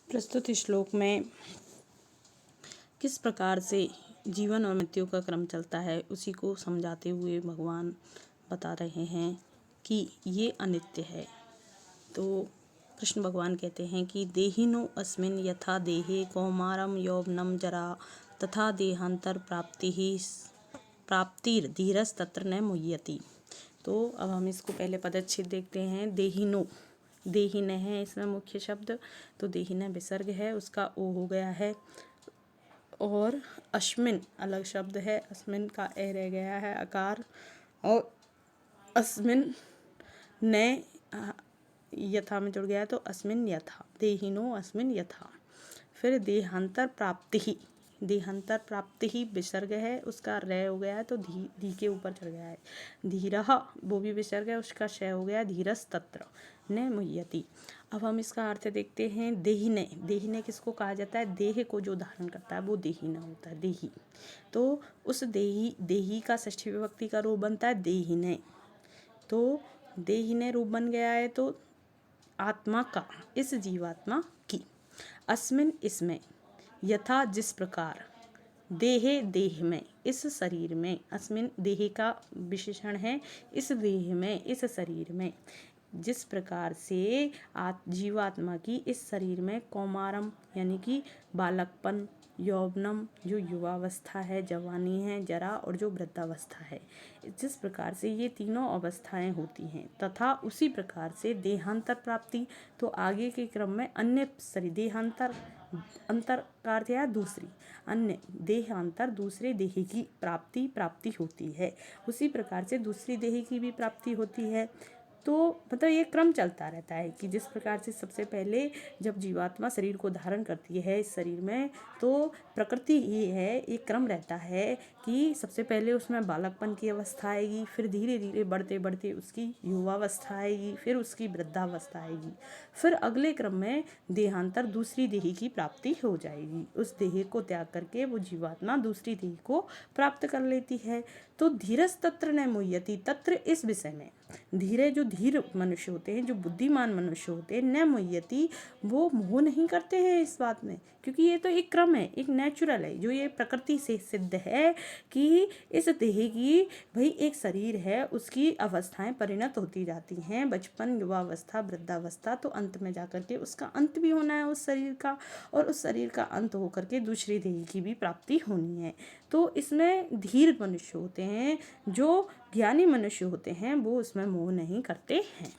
प्रस्तुत श्लोक में किस प्रकार से जीवन और मृत्यु का क्रम चलता है उसी को समझाते हुए भगवान बता रहे हैं कि ये अनित्य है। तो कृष्ण भगवान कहते हैं कि देहिनो अस्मिन् यथा देहे कौमारम यौवनम जरा तथा देहांतर प्राप्तिर धीरस तत्र न मुह्यति। तो अब हम इसको पहले पदच्छेद देखते हैं। देहिनो, देहिन है इसमें मुख्य शब्द, तो देहिन विसर्ग है, उसका ओ हो गया है। और अस्मिन अलग शब्द है, अस्मिन का ए रह गया है आकार। और अस्मिन ने यथा में जुड़ गया है, तो अस्मिन यथा, देहिनो अस्मिन यथा। फिर देहांतर प्राप्ति ही, देहांतर प्राप्ति ही विसर्ग है, उसका रे हो गया है, तो धी के ऊपर चढ़ गया है। धीरह वो भी विसर्ग है, उसका शय हो गया धीरस तत्र न मुह्यति। अब हम इसका अर्थ देखते हैं। देहिने, देहिने किसको कहा जाता है? देह को जो धारण करता है वो देहिना होता है, देही। तो उस देही का षष्ठी विभक्ति का रूप बनता है देहिने। तो देहिने रूप बन गया है, तो आत्मा का, इस जीवात्मा की। अस्मिन इसमें, यथा जिस प्रकार, देहे देह में, इस शरीर में, अस्मिन देह का विशेषण है, इस देह में, इस शरीर में, जिस प्रकार से जीवात्मा की इस शरीर में कौमारम यानी कि बालकपन, यौवनम जो युवावस्था है, जवानी है, जरा और जो वृद्धावस्था है, जिस प्रकार से ये तीनों अवस्थाएं होती हैं, तथा उसी प्रकार से देहांतर प्राप्ति, तो आगे के क्रम में अन्य शरीर, देहांतर अंतर का अर्थ है दूसरी, अन्य देहांतर दूसरे देह की प्राप्ति होती है। उसी प्रकार से दूसरी देह की भी प्राप्ति होती है। तो मतलब ये क्रम चलता रहता है कि जिस प्रकार से सबसे पहले जब जीवात्मा शरीर को धारण करती है इस शरीर में, तो प्रकृति ये है, एक क्रम रहता है कि सबसे पहले उसमें बालकपन की अवस्था आएगी, फिर धीरे धीरे बढ़ते बढ़ते उसकी युवावस्था आएगी, फिर उसकी वृद्धावस्था आएगी, फिर अगले क्रम में देहांतर दूसरी देह की प्राप्ति हो जाएगी। उस देह को त्याग करके वो जीवात्मा दूसरी देह को प्राप्त कर लेती है। तो धीरस तत्र न मुह्यति, तत्र इस विषय में, धीरे जो धीर मनुष्य होते हैं, जो बुद्धिमान मनुष्य होते हैं, न मुह्यति वो मोह नहीं करते हैं इस बात में, क्योंकि ये तो एक क्रम है, एक नेचुरल है, जो ये प्रकृति से सिद्ध है कि इस देह की भाई एक शरीर है, उसकी अवस्थाएं परिणत होती जाती हैं, बचपन, युवावस्था, वृद्धावस्था, तो अंत में जाकर के उसका अंत भी होना है उस शरीर का, और उस शरीर का अंत होकर के दूसरी देह की भी प्राप्ति होनी है। तो इसमें धीर मनुष्य होते हैं, जो ज्ञानी मनुष्य होते हैं, वो उसमें मोह नहीं करते हैं।